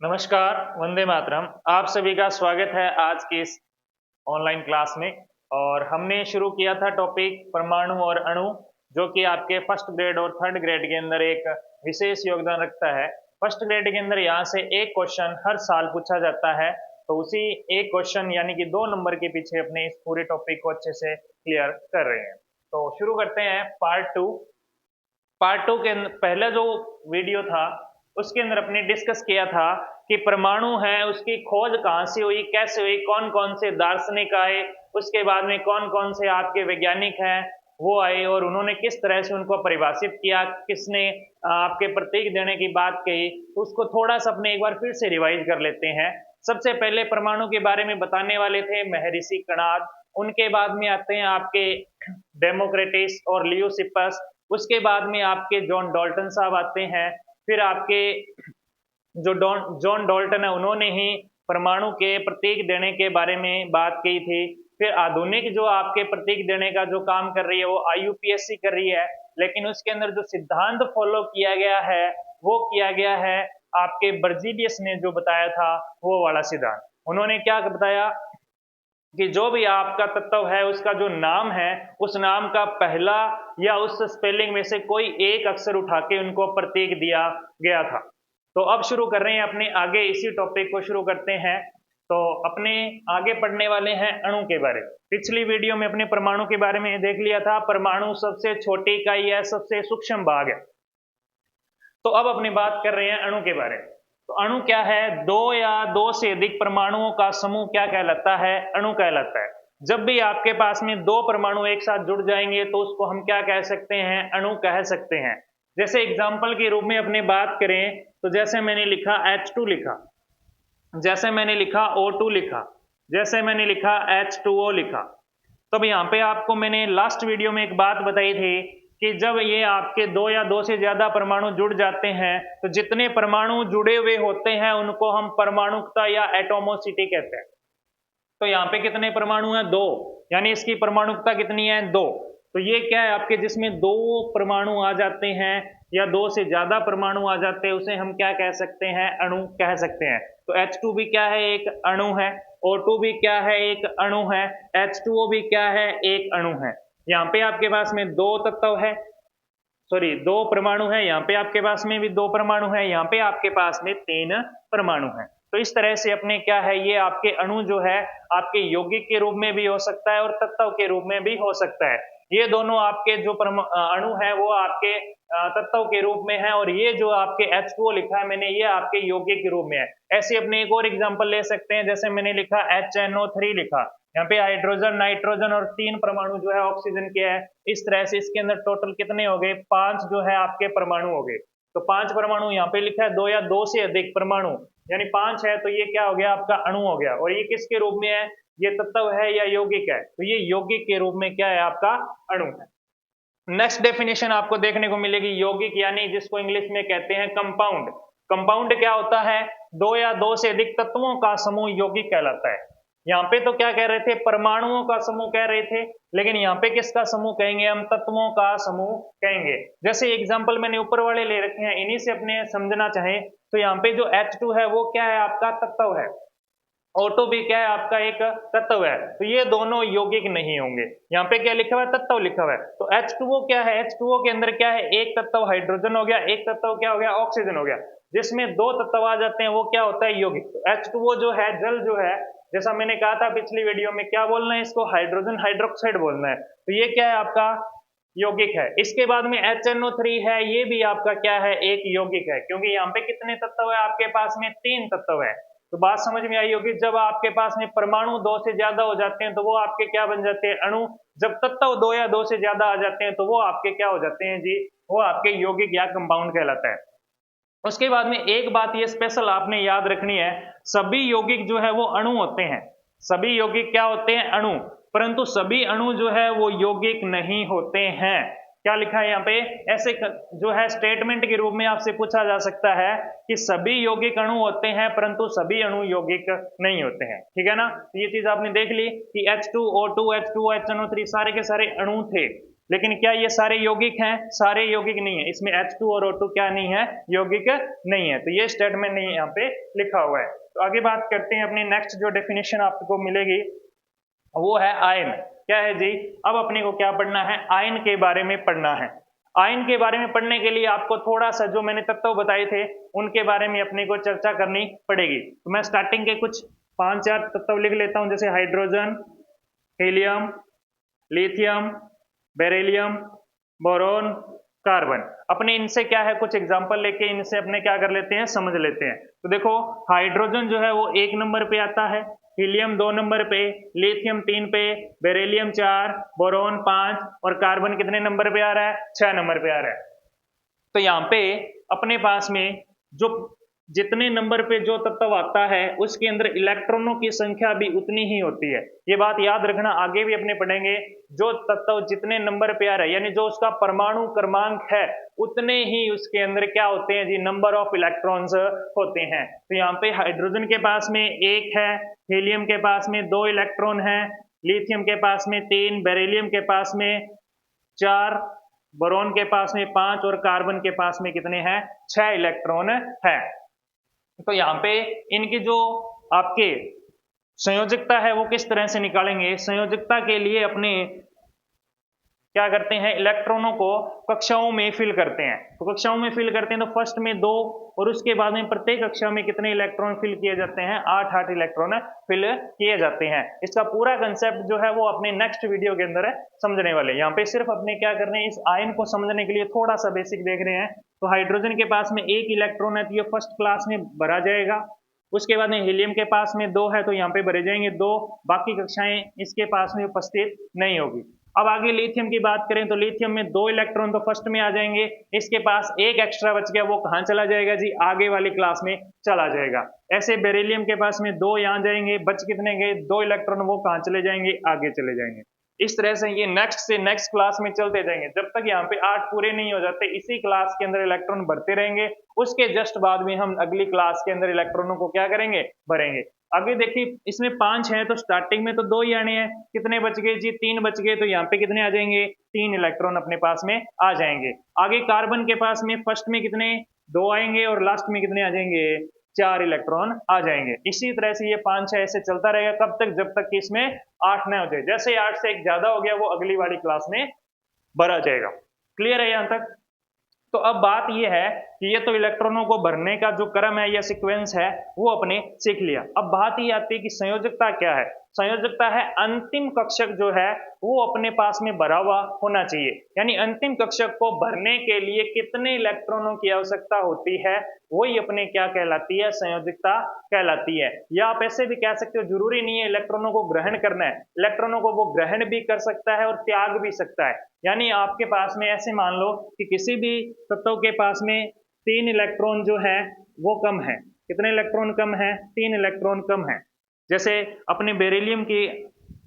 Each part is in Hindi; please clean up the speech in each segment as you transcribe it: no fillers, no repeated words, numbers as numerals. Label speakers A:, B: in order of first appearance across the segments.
A: नमस्कार, वंदे मातरम। आप सभी का स्वागत है आज की इस ऑनलाइन क्लास में। और हमने शुरू किया था टॉपिक परमाणु और अणु, जो कि आपके फर्स्ट ग्रेड और थर्ड ग्रेड के अंदर एक विशेष योगदान रखता है। फर्स्ट ग्रेड के अंदर यहाँ से एक क्वेश्चन हर साल पूछा जाता है, तो उसी एक क्वेश्चन यानी कि 2 नंबर के पीछे अपने इस पूरे टॉपिक को अच्छे से क्लियर कर रहे हैं। तो शुरू करते हैं पार्ट टू के पहला जो वीडियो था उसके अंदर अपने डिस्कस किया था कि परमाणु है उसकी खोज कहाँ से हुई, कैसे हुई, कौन कौन से दार्शनिक आए, उसके बाद में कौन कौन से आपके वैज्ञानिक हैं वो आए और उन्होंने किस तरह से उनको परिभाषित किया, किसने आपके प्रतीक देने की बात कही। तो उसको थोड़ा सा अपने एक बार फिर से रिवाइज कर लेते हैं। सबसे पहले परमाणु के बारे में बताने वाले थे महर्षि कणाद। उनके बाद में आते हैं आपके डेमोक्रेटिस और लियोसिपस। उसके बाद में आपके जॉन डाल्टन साहब आते हैं। फिर आपके जो जॉन डाल्टन है उन्होंने ही परमाणु के प्रतीक देने के बारे में बात की थी। फिर आधुनिक जो आपके प्रतीक देने का जो काम कर रही है वो आईयूपीएससी कर रही है, लेकिन उसके अंदर जो सिद्धांत फॉलो किया गया है वो किया गया है आपके बर्जीलियस ने जो बताया था वो वाला सिद्धांत। उन्होंने क्या बताया कि जो भी आपका तत्व है उसका जो नाम है उस नाम का पहला या उस स्पेलिंग में से कोई एक अक्षर उठा के उनको प्रतीक दिया गया था। तो अब शुरू कर रहे हैं अपने आगे, इसी टॉपिक को शुरू करते हैं। तो अपने आगे पढ़ने वाले हैं अणु के बारे में। पिछली वीडियो में अपने परमाणु के बारे में देख लिया था। परमाणु सबसे छोटी इकाई है, सबसे सूक्ष्म भाग है। तो अब अपनी बात कर रहे हैं अणु के बारे में। तो अणु क्या है? दो या दो से अधिक परमाणुओं का समूह क्या कहलाता है? अणु कहलाता है। जब भी आपके पास में दो परमाणु एक साथ जुड़ जाएंगे तो उसको हम क्या कह सकते हैं? अणु कह सकते हैं। जैसे एग्जाम्पल के रूप में अपने बात करें तो जैसे मैंने लिखा H2 लिखा, जैसे मैंने लिखा O2 लिखा, जैसे मैंने लिखा H2O लिखा। तब यहाँ पे आपको मैंने लास्ट वीडियो में एक बात बताई थी कि जब ये आपके दो या दो से ज्यादा परमाणु जुड़ जाते हैं तो जितने परमाणु जुड़े हुए होते हैं उनको हम परमाणुकता या एटोमोसिटी कहते हैं। तो यहाँ पे कितने परमाणु हैं? दो, यानी इसकी परमाणुकता कितनी है? दो। तो ये क्या है आपके, जिसमें दो परमाणु आ जाते हैं या दो से ज्यादा परमाणु आ जाते हैं उसे हम क्या कह सकते हैं? अणु कह सकते हैं। तो H2 भी क्या है? एक अणु है। O2 भी क्या है? एक अणु है। H2O भी क्या है? एक अणु है। यहाँ पे आपके पास में दो तत्व है, सॉरी दो परमाणु है। यहाँ पे आपके पास में भी दो परमाणु है। यहाँ पे आपके पास में तीन परमाणु है। तो इस तरह से अपने क्या है, ये आपके अणु जो है आपके यौगिक के रूप में भी हो सकता है और तत्व के रूप में भी हो सकता है। ये दोनों आपके जो अणु है वो आपके तत्व के रूप में है और ये जो आपके H2O लिखा है मैंने, ये आपके यौगिक के रूप में है। ऐसे अपने एक और एग्जांपल ले सकते हैं। जैसे मैंने लिखा HNO3 लिखा, यहाँ पे हाइड्रोजन, नाइट्रोजन और तीन परमाणु जो है ऑक्सीजन के है। इस तरह से इसके अंदर टोटल कितने हो गए? 5 जो है आपके परमाणु हो गए। तो 5 परमाणु यहाँ पे लिखा है, दो या दो से अधिक परमाणु यानी 5 है, तो ये क्या हो गया? आपका अणु हो गया। और ये किसके रूप में है? ये तत्व है या यौगिक है? तो ये यौगिक के रूप में क्या है? आपका अणु है। नेक्स्ट डेफिनेशन आपको देखने को मिलेगी यौगिक, यानी जिसको इंग्लिश में कहते हैं कंपाउंड। कंपाउंड क्या होता है? दो या दो से अधिक तत्वों का समूह यौगिक कहलाता है। यहाँ पे तो क्या कह रहे थे? परमाणुओं का समूह कह रहे थे, लेकिन यहाँ पे किसका समूह कहेंगे हम? तत्वों का समूह कहेंगे। जैसे एग्जांपल मैंने ऊपर वाले ले रखे हैं, इन्हीं से अपने समझना चाहे तो यहाँ पे जो H2 है वो क्या है? आपका तत्व है। O2 भी क्या है? आपका एक तत्व है। तो ये दोनों यौगिक नहीं होंगे। यहाँ पे क्या लिखा हुआ है? तत्व लिखा हुआ है। तो H2O क्या है? H2O के अंदर क्या है? एक तत्व हाइड्रोजन हो गया, एक तत्व क्या हो गया? ऑक्सीजन हो गया। जिसमें दो तत्व आ जाते हैं वो क्या होता है? यौगिक। तो H2O जो है, जल जो है, जैसा मैंने कहा था पिछली वीडियो में, क्या बोलना है इसको? हाइड्रोजन हाइड्रोक्साइड बोलना है। तो ये क्या है? आपका यौगिक है। इसके बाद में HNO3 है, ये भी आपका क्या है? एक यौगिक है। क्योंकि यहाँ पे कितने तत्व है आपके पास में? 3 तत्व है। तो बात समझ में आई होगी। जब आपके पास में परमाणु दो से ज्यादा हो जाते हैं तो वो आपके क्या बन जाते हैं? अणु। जब तत्व दो या दो से ज्यादा आ जाते हैं तो वो आपके क्या हो जाते हैं जी? वो आपके यौगिक या कंपाउंड कहलाता है। उसके बाद में एक बात ये स्पेशल आपने याद रखनी है, सभी यौगिक जो है वो अणु होते हैं। सभी यौगिक क्या होते हैं? अणु। परंतु सभी अणु जो है वो यौगिक नहीं होते हैं। क्या लिखा है यहाँ पे? ऐसे जो है स्टेटमेंट के रूप में आपसे पूछा जा सकता है कि सभी यौगिक अणु होते हैं परंतु सभी अणु यौगिक नहीं होते हैं। ठीक है ना? तो ये चीज आपने देख ली कि H2O2, H2O, HNO3 सारे के सारे अणु थे, लेकिन क्या ये सारे यौगिक हैं? सारे यौगिक नहीं है, इसमें H2 और O2 क्या नहीं है? यौगिक नहीं है। तो ये स्टेटमेंट नहीं यहाँ पे लिखा हुआ है। तो आगे बात करते हैं अपनी नेक्स्ट जो डेफिनेशन आपको मिलेगी वो है आयन। क्या है जी? अब अपने को क्या पढ़ना है? आयन के बारे में पढ़ना है। आयन के बारे में पढ़ने के लिए आपको थोड़ा सा जो मैंने तत्व बताए थे उनके बारे में अपने को चर्चा करनी पड़ेगी। तो मैं स्टार्टिंग के कुछ 5-4 तत्व लिख लेता हूं, जैसे hydrogen, helium, lithium, beryllium, boron, carbon. अपने इनसे क्या है, कुछ एग्जांपल लेके इनसे अपने क्या कर लेते हैं, समझ लेते हैं। तो देखो हाइड्रोजन जो है वो 1 नंबर पे आता है, हीलियम 2 नंबर पे, लिथियम 3 पे, बेरिलियम 4, बोरोन 5 और कार्बन कितने नंबर पे आ रहा है? 6 नंबर पे आ रहा है। तो यहाँ पे अपने पास में जो जितने नंबर पे जो तत्व आता है उसके अंदर इलेक्ट्रॉनों की संख्या भी उतनी ही होती है। ये बात याद रखना, आगे भी अपने पढ़ेंगे। जो तत्व जितने नंबर पे आ रहा है यानी जो उसका परमाणु क्रमांक है उतने ही उसके अंदर क्या होते हैं जी? नंबर ऑफ इलेक्ट्रॉन्स होते हैं। तो यहाँ पे हाइड्रोजन के पास में 1 है, हीलियम के पास में 2 इलेक्ट्रॉन है, लिथियम के पास में 3, बेरिलियम के पास में 4, बोरोन के पास में 5 और कार्बन के पास में कितने हैं? 6 इलेक्ट्रॉन है। तो यहाँ पे इनकी जो आपके संयोजकता है वो किस तरह से निकालेंगे? संयोजकता के लिए अपने क्या करते हैं? इलेक्ट्रॉनों को कक्षाओं में फिल करते हैं। तो कक्षाओं में फिल करते हैं तो फर्स्ट में 2 और उसके बाद में प्रत्येक कक्षा में कितने इलेक्ट्रॉन फिल किए जाते हैं? 8 इलेक्ट्रॉन फिल किए जाते हैं। इसका पूरा कंसेप्ट जो है वो अपने नेक्स्ट वीडियो के अंदर समझने वाले। यहाँ पे सिर्फ अपने क्या करने हैं, इस आयन को समझने के लिए थोड़ा सा बेसिक देख रहे हैं। तो हाइड्रोजन के पास में 1 इलेक्ट्रॉन है तो ये फर्स्ट क्लास में भरा जाएगा। उसके बाद में हीलियम के पास में 2 है तो यहाँ पे भरे जाएंगे 2, बाकी कक्षाएं इसके पास में उपस्थित नहीं होगी। अब आगे लिथियम की बात करें तो लिथियम में 2 इलेक्ट्रॉन तो फर्स्ट में आ जाएंगे, इसके पास 1 एक्स्ट्रा बच गया, वो कहाँ चला जाएगा जी? आगे वाली क्लास में चला जाएगा। ऐसे बेरिलियम के पास में 2 यहाँ जाएंगे, बच कितने गए? 2 इलेक्ट्रॉन, वो कहाँ चले जाएंगे? आगे चले जाएंगे। इस तरह से ये नेक्स्ट से नेक्स्ट क्लास में चलते जाएंगे जब तक यहाँ पे 8 पूरे नहीं हो जाते। इसी क्लास के अंदर इलेक्ट्रॉन भरते रहेंगे, उसके जस्ट बाद में हम अगली क्लास के अंदर इलेक्ट्रॉनों को क्या करेंगे? भरेंगे। आगे देखिए इसमें 5 है तो स्टार्टिंग में तो 2 ही आने हैं, कितने बच गए जी? 3 बच गए। तो यहाँ पे कितने आ जाएंगे? 3 इलेक्ट्रॉन अपने पास में आ जाएंगे। आगे कार्बन के पास में फर्स्ट में कितने? 2 आएंगे और लास्ट में कितने आ जाएंगे? 4 इलेक्ट्रॉन आ जाएंगे। इसी तरह से ये 5-6 ऐसे चलता रहेगा, कब तक? जब तक कि इसमें 8 न हो जाए। जैसे 8 से एक ज्यादा हो गया वो अगली वाली क्लास में भरा जाएगा। क्लियर है यहाँ तक? तो अब बात यह है कि ये तो इलेक्ट्रॉनों को भरने का जो क्रम है या सीक्वेंस है वो अपने सीख लिया। अब बात ये आती है कि संयोजकता क्या है? संयोजकता है अंतिम कक्षक जो है वो अपने पास में भरा हुआ होना चाहिए। यानी अंतिम कक्षक को भरने के लिए कितने इलेक्ट्रॉनों की आवश्यकता होती है वही अपने क्या कहलाती है? संयोजकता कहलाती है। या आप ऐसे भी कह सकते हो, जरूरी नहीं है इलेक्ट्रॉनों को ग्रहण करना है, इलेक्ट्रॉनों को वो ग्रहण भी कर सकता है और त्याग भी सकता है। यानी आपके पास में ऐसे मान लो कि किसी भी तत्व के पास में 3 इलेक्ट्रॉन जो है वो कम है। कितने इलेक्ट्रॉन कम है? 3 इलेक्ट्रॉन कम है। जैसे अपने बेरिलियम की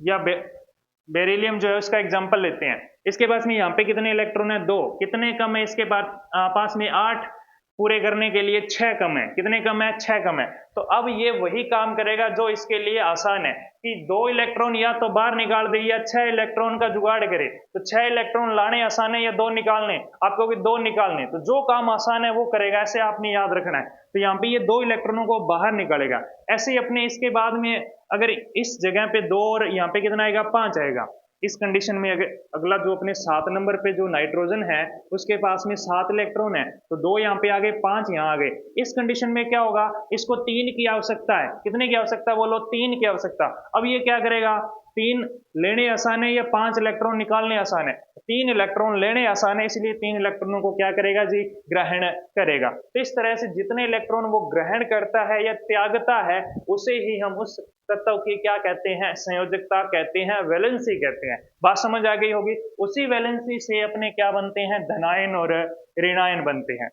A: या बेरिलियम जो है उसका एग्जांपल लेते हैं। इसके पास में यहाँ पे कितने इलेक्ट्रॉन है? 2। कितने कम है इसके पास में? 8 पूरे करने के लिए 6 कम है। कितने कम है? 6 कम है। तो अब ये वही काम करेगा जो इसके लिए आसान है कि 2 इलेक्ट्रॉन या तो बाहर निकाल दे या 6 इलेक्ट्रॉन का जुगाड़ करे। तो 6 इलेक्ट्रॉन लाने आसान है या 2 निकालने? आपको भी 2 निकालने, तो जो काम आसान है वो करेगा, ऐसे आपने याद रखना है। तो यहाँ पे ये 2 इलेक्ट्रॉनों को बाहर निकालेगा। ऐसे ही अपने इसके बाद में अगर इस जगह पे 2 और यहाँ पे कितना आएगा? 5 आएगा। इस कंडीशन में अगर अगला जो अपने 7 नंबर पे जो नाइट्रोजन है उसके पास में 7 इलेक्ट्रॉन है, तो 2 यहाँ पे आ गए, 5 यहाँ आ गए। इस कंडीशन में क्या होगा? इसको 3 की आवश्यकता है। कितने की आवश्यकता? बोलो, 3 की आवश्यकता। अब ये क्या करेगा? 3 लेने आसान है या 5 इलेक्ट्रॉन निकालने आसान है? 3 इलेक्ट्रॉन लेने आसान है, इसलिए 3 इलेक्ट्रॉनों को क्या करेगा जी? ग्रहण करेगा। तो इस तरह से जितने इलेक्ट्रॉन वो ग्रहण करता है या त्यागता है उसे ही हम उस तत्व की क्या कहते हैं? संयोजकता कहते हैं, वैलेंसी कहते हैं। बात समझ आ गई होगी। उसी वैलेंसी से अपने क्या बनते हैं? धनायन और ऋणायन बनते हैं।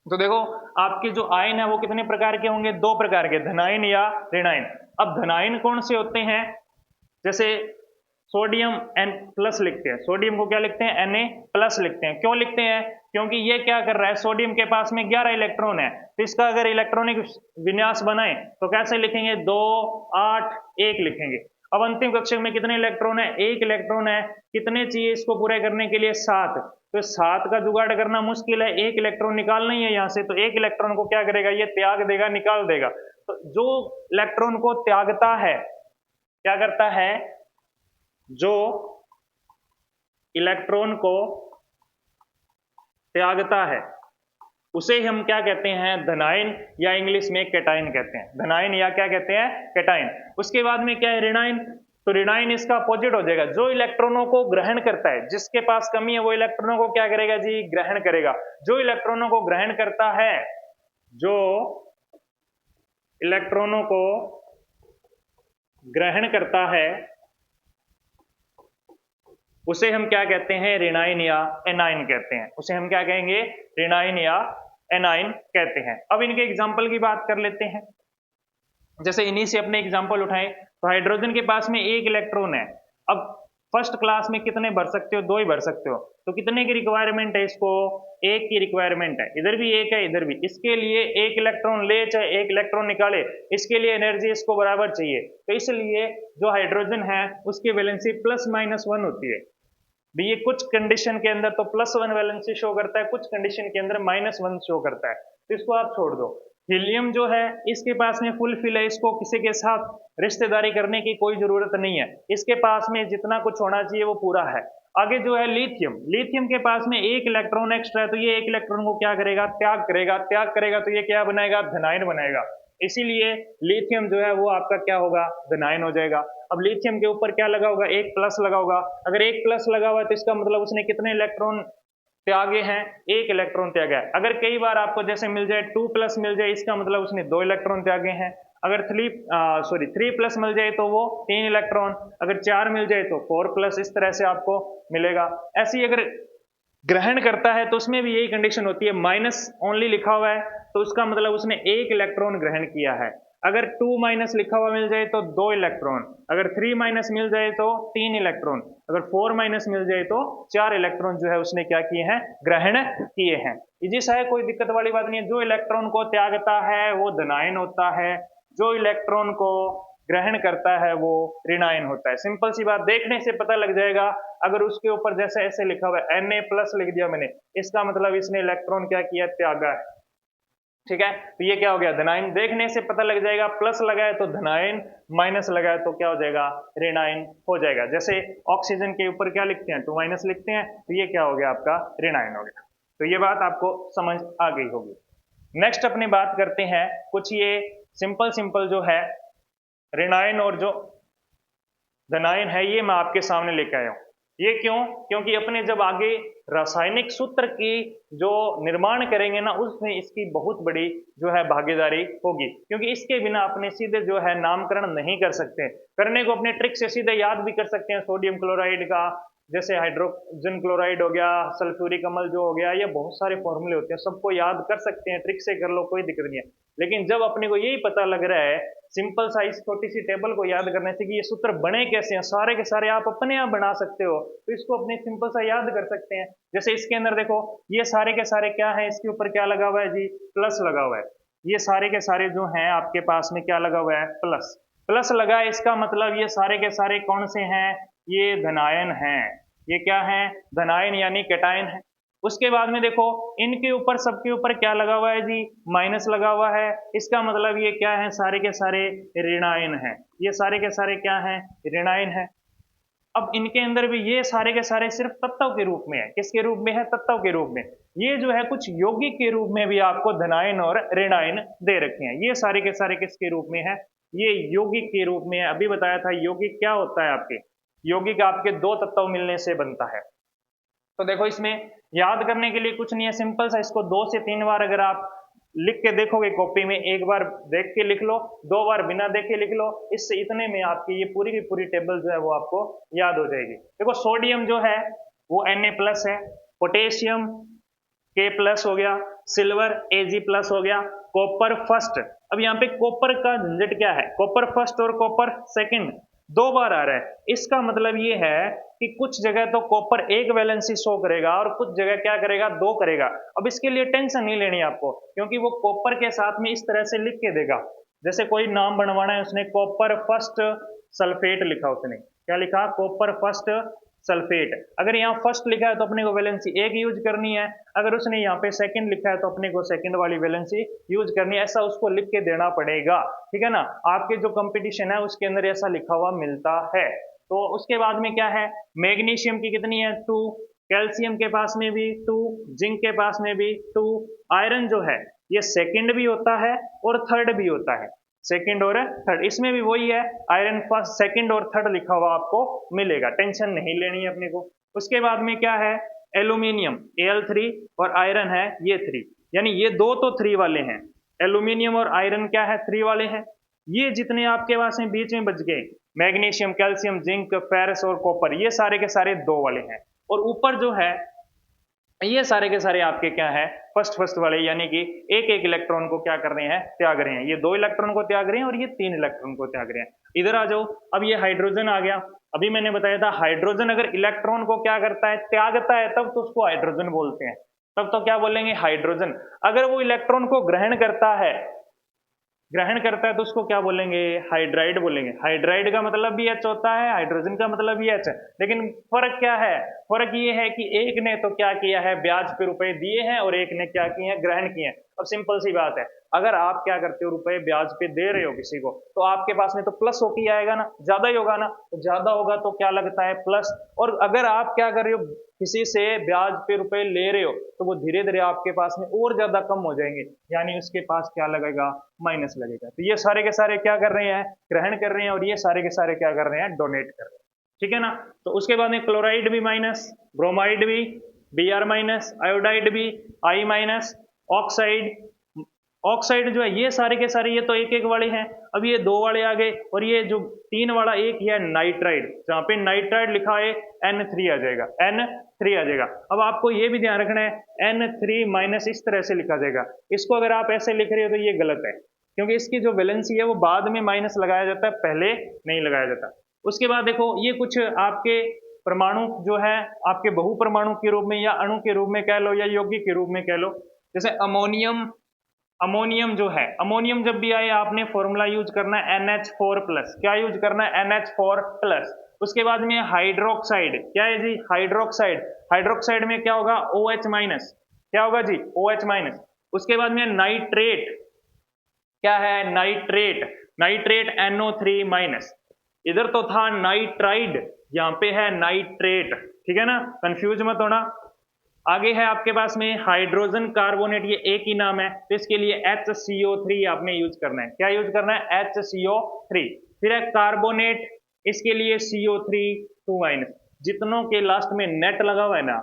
A: तो देखो आपके जो आयन है वो कितने प्रकार के होंगे? 2 प्रकार के, धनायन या ऋणायन। अब धनायन कौन से होते हैं? जैसे सोडियम N+ लिखते हैं, सोडियम को क्या लिखते हैं? Na+ लिखते हैं। क्यों लिखते हैं? क्योंकि ये क्या कर रहा है? सोडियम के पास में 11 इलेक्ट्रॉन है, तो इसका अगर इलेक्ट्रॉनिक विन्यास बनाए तो कैसे लिखेंगे? 2 8 1 लिखेंगे। अब अंतिम कक्षक में कितने इलेक्ट्रॉन है? 1 इलेक्ट्रॉन है। कितने चाहिए इसको पूरे करने के लिए? 7। तो 7 का जुगाड़ करना मुश्किल है, 1 इलेक्ट्रॉन निकालना ही है यहाँ से, तो 1 इलेक्ट्रॉन को क्या करेगा? ये त्याग देगा, निकाल देगा। तो जो इलेक्ट्रॉन को त्यागता है, क्या करता है? जो इलेक्ट्रॉन को त्यागता है उसे हम क्या कहते हैं? धनायन, या इंग्लिश में कैटायन कहते हैं। धनायन या क्या कहते हैं? कैटायन। उसके बाद में क्या है? ऋणायन। तो ऋणायन इसका अपोजिट हो जाएगा। जो इलेक्ट्रॉनों को ग्रहण करता है, जिसके पास कमी है वो इलेक्ट्रॉनों को क्या करेगा जी? ग्रहण करेगा। जो इलेक्ट्रॉनों को ग्रहण करता है, जो इलेक्ट्रॉनों को ग्रहण करता है उसे हम क्या कहते हैं? ऋणायन या एनायन कहते हैं। उसे हम क्या कहेंगे? ऋणायन या एनायन कहते हैं। अब इनके एग्जाम्पल की बात कर लेते हैं। जैसे इन्हीं से अपने एग्जाम्पल उठाएं, तो हाइड्रोजन के पास में 1 इलेक्ट्रॉन है। अब फर्स्ट क्लास में कितने भर सकते हो? 2 ही भर सकते हो। तो कितने की रिक्वायरमेंट है इसको? 1 की रिक्वायरमेंट है। इधर भी 1 है, इधर भी। इसके लिए 1 इलेक्ट्रॉन ले चाहे 1 इलेक्ट्रॉन निकाले, इसके लिए एनर्जी इसको बराबर चाहिए। तो इसलिए जो हाइड्रोजन है उसकी वैलेंसी +-1 होती है। ये कुछ कंडीशन के अंदर तो +1 वैलेंसी शो करता है, कुछ कंडीशन के अंदर -1 शो करता है। तो इसको आप छोड़ दो। हीलियम जो है इसके पास में फुल फिल है, इसको किसी के साथ रिश्तेदारी करने की कोई जरूरत नहीं है। इसके पास में जितना कुछ होना चाहिए वो पूरा है। आगे जो है लिथियम, लिथियम के पास में 1 इलेक्ट्रॉन एक्स्ट्रा है, तो ये 1 इलेक्ट्रॉन को क्या करेगा? त्याग करेगा। त्याग करेगा तो ये क्या बनाएगा? धनायन बनाएगा। इसीलिए लिथियम जो है वो आपका क्या होगा? धनायन हो जाएगा। अब लिथियम के ऊपर क्या लगा होगा? 1 प्लस लगा होगा। अगर 1 प्लस लगा हुआ है तो इसका मतलब उसने कितने इलेक्ट्रॉन त्यागे हैं? 1 इलेक्ट्रॉन त्यागा है। अगर कई बार आपको जैसे मिल जाए 2 प्लस मिल जाए, इसका मतलब उसने 2 इलेक्ट्रॉन त्यागे हैं। अगर 3 प्लस मिल जाए तो वो 3 इलेक्ट्रॉन, अगर 4 मिल जाए तो 4 प्लस, इस तरह से आपको मिलेगा। ऐसे ही अगर ग्रहण करता है तो उसमें भी यही कंडीशन होती है। माइनस ओनली लिखा हुआ है तो उसका मतलब उसने 1 इलेक्ट्रॉन ग्रहण किया है। अगर 2 माइनस लिखा हुआ मिल जाए तो 2 इलेक्ट्रॉन, अगर 3 माइनस मिल जाए तो 3 इलेक्ट्रॉन, अगर 4 माइनस मिल जाए तो 4 इलेक्ट्रॉन जो है उसने क्या किए हैं? ग्रहण किए हैं। इजी सा है, कोई दिक्कत वाली बात नहीं है। जो इलेक्ट्रॉन को त्यागता है वो धनायन होता है, जो इलेक्ट्रॉन को ग्रहण करता है वो ऋणायन होता है। सिंपल सी बात, देखने से पता लग जाएगा। अगर उसके ऊपर जैसे ऐसे लिखा हुआ है Na+ लिख दिया मैंने, इसका मतलब इसने इलेक्ट्रॉन क्या किया? त्यागा है। ठीक है, तो ये क्या हो गया? धनायन। देखने से पता लग जाएगा, प्लस लगाए तो धनायन, माइनस लगाए तो क्या हो जाएगा? ऋणायन हो जाएगा। जैसे ऑक्सीजन के ऊपर क्या लिखते हैं? 2- लिखते हैं, तो ये क्या हो गया? आपका ऋणायन हो गया। तो ये बात आपको समझ आ गई होगी। नेक्स्ट अपनी बात करते हैं कुछ ये सिंपल जो है ऋणायन और जो धनायन है, ये मैं आपके सामने लेकर आया हूं। ये क्यों? क्योंकि अपने जब आगे रासायनिक सूत्र की जो निर्माण करेंगे ना, उसमें इसकी बहुत बड़ी जो है भागीदारी होगी। क्योंकि इसके बिना अपने सीधे जो है नामकरण नहीं कर सकते। करने को अपने ट्रिक से सीधे याद भी कर सकते हैं, सोडियम क्लोराइड का, जैसे हाइड्रोजन क्लोराइड हो गया, सल्फ्यूरिक अम्ल जो हो गया, ये बहुत सारे फॉर्मूले होते हैं, सबको याद कर सकते हैं, ट्रिक से कर लो, कोई दिक्कत नहीं है। लेकिन जब अपने को यही पता लग रहा है सिंपल सा इस छोटी सी टेबल को याद करने से कि ये सूत्र बने कैसे हैं, सारे के सारे आप अपने आप बना सकते हो, तो इसको अपने सिंपल सा याद कर सकते हैं। जैसे इसके अंदर देखो, ये सारे के सारे क्या है? इसके ऊपर क्या लगा हुआ है जी? प्लस लगा हुआ है। ये सारे के सारे जो हैं आपके पास में क्या लगा हुआ है? प्लस। प्लस लगा है, इसका मतलब ये सारे के सारे कौन से हैं? ये धनायन हैं। ये क्या है? धनायन यानी कैटायन है। उसके बाद में देखो, इनके ऊपर सबके ऊपर क्या लगा हुआ है जी? माइनस लगा हुआ है। इसका मतलब ये क्या है? सारे के सारे ऋणायन हैं। ये सारे के सारे क्या हैं? ऋणायन है। अब इनके अंदर भी ये सारे के सारे सिर्फ तत्व के रूप में है। किसके रूप में है? तत्व के रूप में। ये जो है कुछ यौगिक के रूप में भी आपको धनायन और ऋणायन दे रखे हैं। ये सारे के सारे किसके रूप में है? ये यौगिक के रूप में है। अभी बताया था यौगिक क्या होता है आपके? यौगिक आपके 2 तत्व मिलने से बनता है। तो देखो, इसमें याद करने के लिए कुछ नहीं है, सिंपल सा इसको 2 से 3 बार अगर आप लिख के देखोगे कॉपी में, एक बार देख के लिख लो, 2 बार बिना देखे लिख लो, इससे इतने में आपकी ये पूरी की पूरी टेबल जो है वो आपको याद हो जाएगी। देखो, सोडियम जो है वो Na+ है, पोटेशियम K+ हो गया, सिल्वर Ag+ हो गया, कॉपर फर्स्ट। अब यहाँ पे कॉपर का झंझट क्या है? कॉपर फर्स्ट और कॉपर सेकंड 2 बार आ रहा है। इसका मतलब ये है कि कुछ जगह तो कॉपर 1 वैलेंसी शो करेगा और कुछ जगह क्या करेगा? 2 करेगा। अब इसके लिए टेंशन नहीं लेनी आपको, क्योंकि वो कॉपर के साथ में इस तरह से लिख के देगा। जैसे कोई नाम बनवाना है उसने, कॉपर फर्स्ट सल्फेट लिखा उसने, क्या लिखा, कॉपर फर्स्ट सल्फेट। अगर यहाँ फर्स्ट लिखा है तो अपने को वैलेंसी एक यूज करनी है, अगर उसने यहाँ पे सेकंड लिखा है तो अपने को सेकंड वाली वैलेंसी यूज करनी है, ऐसा उसको लिख के देना पड़ेगा, ठीक है ना। आपके जो कंपटीशन है उसके अंदर ऐसा लिखा हुआ मिलता है। तो उसके बाद में क्या है, मैग्नीशियम की कितनी है 2, कैल्शियम के पास में भी 2, जिंक के पास में भी 2, आयरन जो है ये सेकंड भी होता है और थर्ड भी होता है, सेकंड और थर्ड, इसमें भी वही है, आयरन फर्स्ट सेकंड और थर्ड लिखा हुआ आपको मिलेगा, टेंशन नहीं लेनी है अपने को। उसके बाद में क्या है, एल्यूमिनियम Al3 और आयरन है ये 3, यानी ये दो तो 3 वाले हैं, एल्यूमिनियम और आयरन क्या है 3 वाले हैं। ये जितने आपके पास में बीच में बच गए, मैग्नीशियम, कैल्शियम, जिंक, फेरस और कॉपर, ये सारे के सारे 2 वाले हैं, और ऊपर जो है ये सारे के सारे आपके क्या है, फर्स्ट वाले, यानी कि एक एक इलेक्ट्रॉन को क्या कर रहे हैं, त्याग रहे हैं, ये 2 इलेक्ट्रॉन को त्याग रहे हैं और ये 3 इलेक्ट्रॉन को त्याग रहे हैं। इधर आ जाओ, अब ये हाइड्रोजन आ गया, अभी मैंने बताया था हाइड्रोजन अगर इलेक्ट्रॉन को क्या करता है, त्यागता है, तब तो उसको हाइड्रोजन बोलते हैं, तब तो क्या बोलेंगे, हाइड्रोजन। अगर वो इलेक्ट्रॉन को ग्रहण करता है तो उसको क्या बोलेंगे, हाइड्राइड बोलेंगे। हाइड्राइड का मतलब भी H होता है, हाइड्रोजन का मतलब भी H है, लेकिन फर्क क्या है, फर्क ये है कि एक ने तो क्या किया है, ब्याज पे रुपए दिए हैं और एक ने क्या किए हैं, ग्रहण किए हैं। अब सिंपल सी बात है, अगर आप क्या करते हो, रुपए ब्याज पे दे रहे हो किसी को, तो आपके पास में तो प्लस होके ही आएगा ना, ज्यादा ही होगा ना, तो ज्यादा होगा तो क्या लगता है, प्लस। और अगर आप क्या कर रहे हो, किसी से ब्याज पे रुपए ले रहे हो, तो वो धीरे धीरे आपके पास में और ज्यादा कम हो जाएंगे, यानी उसके पास क्या लगेगा, माइनस लगेगा। तो ये सारे के सारे क्या कर रहे हैं, ग्रहण कर रहे हैं, और ये सारे के सारे क्या कर रहे हैं, डोनेट कर रहे हैं, ठीक है ना। तो उसके बाद में क्लोराइड भी माइनस, ब्रोमाइड भी Br माइनस, आयोडाइड भी I माइनस, ऑक्साइड जो है ये सारे के सारे, ये तो एक एक वाले हैं, अब ये 2 वाले आ गए, और ये जो 3 वाला एक ही है नाइट्राइड, जहां पे नाइट्राइड लिखा है N3 आ जाएगा, N3 आ जाएगा। अब आपको ये भी ध्यान रखना है N3 माइनस इस तरह से लिखा जाएगा, इसको अगर आप ऐसे लिख रहे हो तो ये गलत है, क्योंकि इसकी जो वैलेंसी है वो बाद में माइनस लगाया जाता है, पहले नहीं लगाया जाता। उसके बाद देखो, ये कुछ आपके परमाणु जो है आपके बहु परमाणु के रूप में या अणु के रूप में कह लो या यौगिक के रूप में कह लो, जैसे अमोनियम जो है, अमोनियम जब भी आए आपने फॉर्मूला यूज करना है NH4+, क्या यूज करना है, NH4+। उसके बाद में हाइड्रोक्साइड, क्या है जी, हाइड्रोक्साइड में क्या होगा, OH-, क्या होगा जी, OH-। उसके बाद में नाइट्रेट, क्या है, नाइट्रेट NO3-। इधर तो था नाइट्राइड, यहाँ पे है नाइट्रेट, ठीक है ना, कंफ्यूज मत होना। आगे है आपके पास में हाइड्रोजन कार्बोनेट, ये एक ही नाम है, तो इसके लिए HCO3 आपने यूज करना है, क्या यूज करना है, HCO3। फिर है कार्बोनेट, इसके लिए CO3 2-। जितनों के लास्ट में नेट लगा हुआ है ना,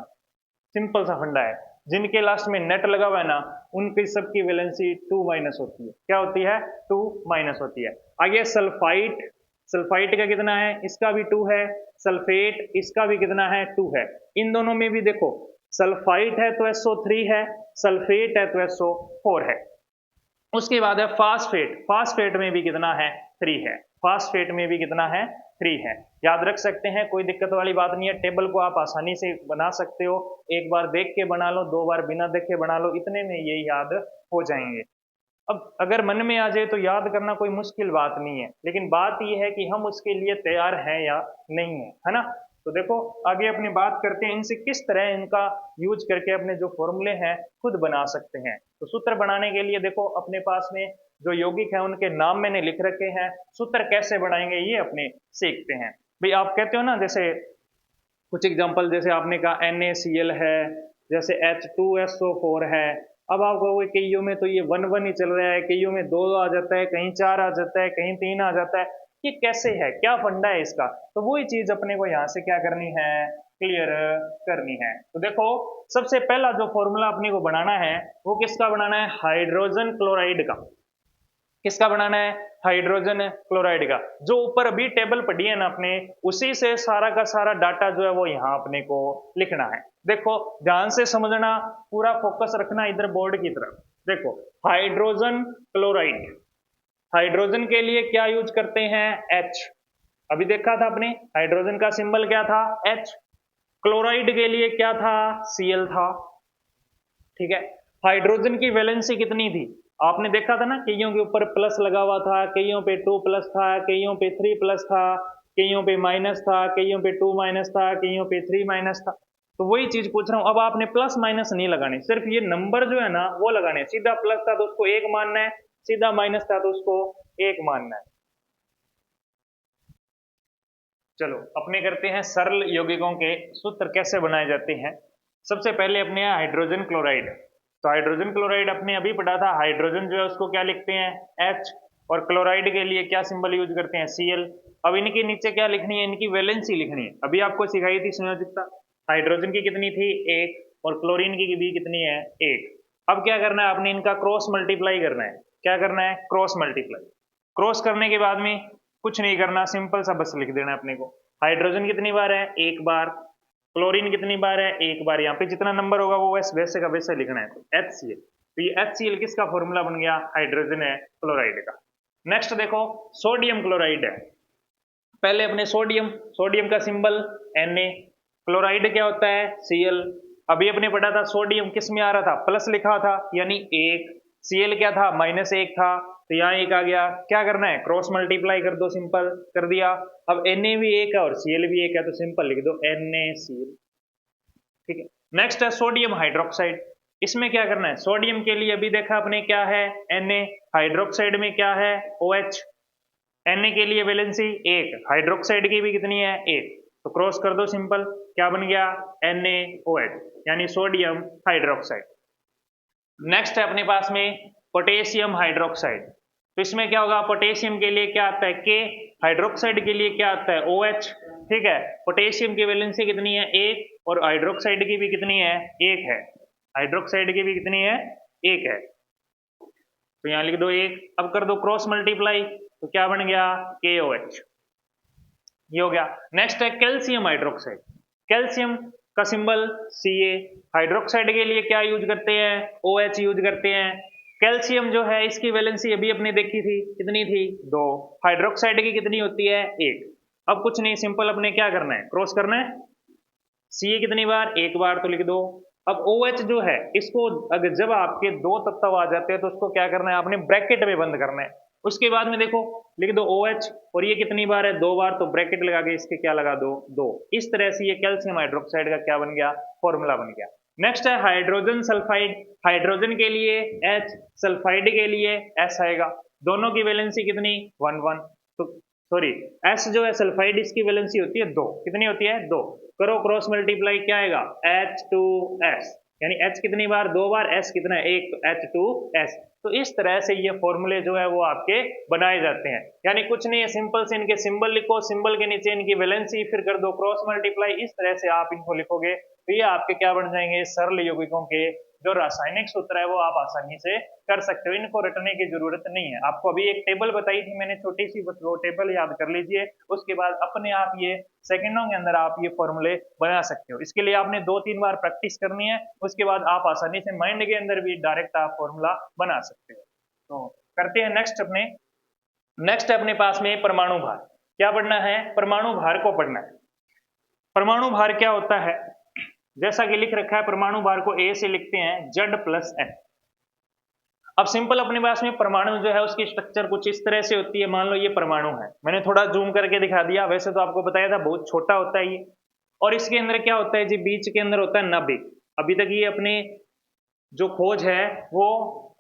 A: सिंपल सा फंडा है, जिनके लास्ट में नेट लगा हुआ है ना, उनकी सबकी वैलेंसी 2- होती है, क्या होती है, 2- होती है। आगे सल्फाइट का कितना है, इसका भी 2 है, सल्फेट इसका भी कितना है, 2 है। इन दोनों में भी देखो, सल्फाइट है तो SO3 है, सल्फेट है तो SO4 है। उसके बाद है फास्फेट में भी कितना है, 3 है, फास्फेट में भी कितना है, 3 है। याद रख सकते हैं, कोई दिक्कत वाली बात नहीं है, टेबल को आप आसानी से बना सकते हो, एक बार देख के बना लो, 2 बार बिना देखे बना लो, इतने में ये याद हो जाएंगे। अब अगर मन में आ जाए तो याद करना कोई मुश्किल बात नहीं है, लेकिन बात यह है कि हम उसके लिए तैयार हैं या नहीं है ना। तो देखो आगे अपनी बात करते हैं, इनसे किस तरह इनका यूज करके अपने जो फॉर्मूले हैं खुद बना सकते हैं। तो सूत्र बनाने के लिए देखो अपने पास में जो यौगिक है उनके नाम मैंने लिख रखे हैं, सूत्र कैसे बनाएंगे ये अपने सीखते हैं। भाई आप कहते हो ना, जैसे कुछ एग्जांपल, जैसे आपने कहा NaCl है, जैसे H2SO4 है। अब आप कहोगे कईयों में तो ये 1 ही चल रहा है, कईयों में 2 आ जाता है, कहीं 4 आ जाता है, कहीं 3 आ जाता है, ये कैसे है, क्या फंडा है इसका। तो वही चीज अपने को यहाँ से क्या करनी है, क्लियर करनी है। तो देखो सबसे पहला जो फॉर्मूला अपने को बनाना है वो किसका बनाना है, हाइड्रोजन क्लोराइड का। किसका बनाना है, हाइड्रोजन क्लोराइड का। जो ऊपर अभी टेबल पढ़ी है ना अपने, उसी से सारा का सारा डाटा जो है वो यहाँ अपने को लिखना है। देखो ध्यान से समझना, पूरा फोकस रखना इधर बोर्ड की तरफ। देखो हाइड्रोजन क्लोराइड, हाइड्रोजन के लिए क्या यूज करते हैं, H। अभी देखा था आपने, हाइड्रोजन का सिंबल क्या था, H। क्लोराइड के लिए क्या था, Cl था, ठीक है। हाइड्रोजन की वैलेंसी कितनी थी, आपने देखा था ना, कईयों के ऊपर प्लस लगा हुआ था, कईयों पे 2 प्लस था, कईयों पे 3 प्लस था, कईयों पे माइनस था, कईयों पे 2 माइनस था, कईयों पे 3 माइनस था। तो वही चीज पूछ रहा हूं, अब आपने प्लस माइनस नहीं लगाने, सिर्फ ये नंबर जो है ना वो लगाने। सीधा प्लस था तो उसको 1 मानना है, सीधा माइनस था तो उसको 1 मानना है। चलो अपने करते हैं सरल यौगिकों के सूत्र कैसे बनाए जाते हैं। सबसे पहले अपने हाइड्रोजन क्लोराइड। तो हाइड्रोजन क्लोराइड अपने अभी पढ़ा था, हाइड्रोजन जो है उसको क्या लिखते हैं H, और क्लोराइड के लिए क्या सिंबल यूज करते हैं Cl। अब इनके नीचे क्या लिखनी है, इनकी वैलेंसी लिखनी है। अभी आपको सिखाई थी संयोजकता, हाइड्रोजन की कितनी थी 1, और क्लोरीन की भी कितनी है 1। अब क्या करना है, आपने इनका क्रॉस मल्टीप्लाई करना है। क्या करना है, क्रॉस मल्टीप्लाई। क्रॉस करने के बाद में कुछ नहीं करना, सिंपल सा बस लिख देना है अपने को। हाइड्रोजन कितनी बार है 1 बार, क्लोरीन कितनी बार है 1 बार। यहाँ पे जितना नंबर होगा वो वैसे का वैसे लिखना है। तो HCl, तो ये HCl किसका फॉर्मूला बन गया, हाइड्रोजन है क्लोराइड का। नेक्स्ट देखो सोडियम क्लोराइड है। पहले अपने सोडियम, सोडियम का सिंबल Na, क्लोराइड क्या होता है Cl। अभी अपने पढ़ा था सोडियम किस में आ रहा था, प्लस लिखा था यानी 1, Cl क्या था -1 था, तो यहाँ 1 आ गया। क्या करना है, क्रॉस मल्टीप्लाई कर दो, सिंपल कर दिया। अब Na भी 1 है और Cl भी 1 है, तो सिंपल लिख दो NaCl। ठीक है। नेक्स्ट है सोडियम हाइड्रोक्साइड। इसमें क्या करना है, सोडियम के लिए अभी देखा अपने क्या है Na, हाइड्रोक्साइड में क्या है OH। Na के लिए वैलेंसी 1, हाइड्रोक्साइड की भी कितनी है 1, तो क्रॉस कर दो सिंपल, क्या बन गया NaOH, यानी सोडियम हाइड्रोक्साइड। नेक्स्ट है अपने पास में पोटेशियम हाइड्रोक्साइड। तो इसमें क्या होगा, पोटेशियम के लिए क्या आता है K, हाइड्रोक्साइड के लिए क्या आता है OH। ठीक है, पोटेशियम की वैलेंसी कितनी है 1, और हाइड्रोक्साइड की भी कितनी है 1 है, हाइड्रोक्साइड की भी कितनी है 1 है, तो यहां लिख दो 1। अब कर दो क्रॉस मल्टीप्लाई, तो क्या बन गया KOH, ये हो गया। नेक्स्ट है कैल्शियम हाइड्रोक्साइड। कैल्शियम का सिंबल Ca, हाइड्रोक्साइड के लिए क्या यूज करते हैं OH यूज करते हैं। कैल्शियम जो है इसकी वैलेंसी अभी अपने देखी थी, कितनी थी 2, हाइड्रोक्साइड की कितनी होती है 1। अब कुछ नहीं, सिंपल अपने क्या करना है, क्रॉस करना है। Ca कितनी बार 1 बार, तो लिख दो। अब OH जो है इसको अगर जब आपके 2 तत्व आ जाते हैं तो उसको क्या करना है, आपने ब्रैकेट में बंद करना है। उसके बाद में देखो लिख दो OH, और ये कितनी बार है 2 बार, तो ब्रैकेट लगा के इसके क्या लगा दो 2। इस तरह से ये कैल्शियम हाइड्रोक्साइड का क्या बन गया, फॉर्मूला बन गया। नेक्स्ट है हाइड्रोजन सल्फाइड। हाइड्रोजन के लिए H, सल्फाइड के लिए S आएगा। दोनों की वैलेंसी कितनी 1 1, तो सॉरी S जो है सल्फाइड, इसकी वैलेंसी होती है 2, कितनी होती है 2। करो क्रॉस मल्टीप्लाई, क्या आएगा H2S, यानी H कितनी बार 2 बार, S कितना है 1, तो H2S। तो इस तरह से ये फॉर्मूले जो है वो आपके बनाए जाते हैं। यानी कुछ नहीं है, सिंपल से इनके सिंबल लिखो, सिंबल के नीचे इनकी वैलेंसी, फिर कर दो क्रॉस मल्टीप्लाई। इस तरह से आप इनको लिखोगे तो ये आपके क्या बन जाएंगे, सरल यौगिकों के जो रासायनिक सूत्र है वो आप आसानी से कर सकते हो। इनको रटने की जरूरत नहीं है। आपको अभी एक टेबल बताई थी मैंने छोटी सी, बस वो टेबल याद कर लीजिए, उसके बाद अपने आप ये सेकंडों के अंदर आप ये फॉर्मूले बना सकते हो। इसके लिए आपने 2-3 बार प्रैक्टिस करनी है, उसके बाद आप आसानी से माइंड के अंदर भी डायरेक्ट आप फॉर्मूला बना सकते हो। तो करते हैं नेक्स्ट अपने, नेक्स्ट है अपने पास में परमाणु भार। क्या पढ़ना है, परमाणु भार को पढ़ना है। परमाणु भार क्या होता है, जैसा कि लिख रखा है परमाणु भार को A से लिखते हैं Z+N। अब सिंपल अपने पास में परमाणु जो है उसकी स्ट्रक्चर कुछ इस तरह से होती है। मान लो ये परमाणु है, मैंने थोड़ा जूम करके दिखा दिया, वैसे तो आपको बताया था बहुत छोटा होता है ये। और इसके अंदर क्या होता है जी, बीच के अंदर होता है नाभिक। अभी तक ये अपने जो खोज है वो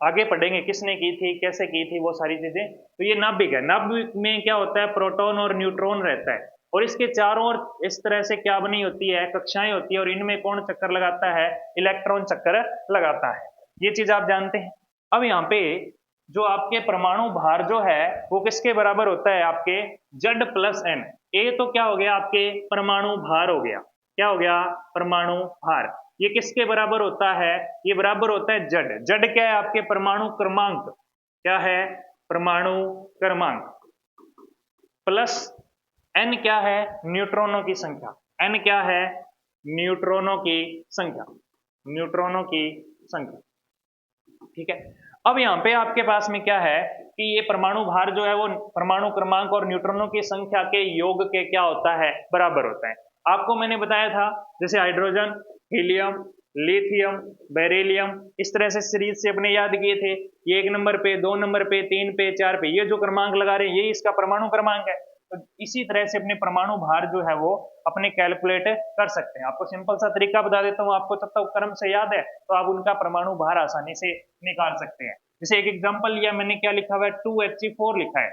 A: आगे पढ़ेंगे, किसने की थी कैसे की थी वो सारी चीजें। तो ये नाभिक है, नाभिक में क्या होता है, प्रोटॉन और न्यूट्रॉन रहता है, और इसके चारों ओर इस तरह से क्या बनी होती है, कक्षाएं होती है, और इनमें कौन चक्कर लगाता है, इलेक्ट्रॉन चक्कर लगाता है। ये चीज आप जानते हैं। अब यहाँ पे जो आपके परमाणु भार जो है वो किसके बराबर होता है, आपके Z+N। ये तो क्या हो गया, आपके परमाणु भार हो गया। क्या हो गया, परमाणु भार। ये किसके बराबर होता है, ये बराबर होता है Z। Z क्या है, आपके परमाणु क्रमांक। क्या है, परमाणु क्रमांक, प्लस N क्या है, न्यूट्रॉनों की संख्या। N क्या है, न्यूट्रॉनों की संख्या, न्यूट्रॉनों की संख्या। ठीक है। अब यहाँ पे आपके पास में क्या है कि ये परमाणु भार जो है वो परमाणु क्रमांक और न्यूट्रॉनों की संख्या के योग के क्या होता है, बराबर होता है। आपको मैंने बताया था जैसे हाइड्रोजन, हीलियम, लिथियम, बेरिलियम, इस तरह से सीरीज से अपने याद किए थे। ये 1 नंबर पे, 2 नंबर पे, 3 पे, 4 पे, ये जो क्रमांक लगा रहे हैं ये इसका परमाणु क्रमांक है। तो इसी तरह से अपने परमाणु भार जो है वो अपने कैलकुलेट कर सकते हैं। आपको सिंपल सा तरीका बता देता हूँ, आपको तत्व क्रम से याद है तो आप उनका परमाणु भार आसानी से निकाल सकते हैं। जैसे एक एग्जांपल लिया मैंने, क्या लिखा हुआ है, 2He4 लिखा है।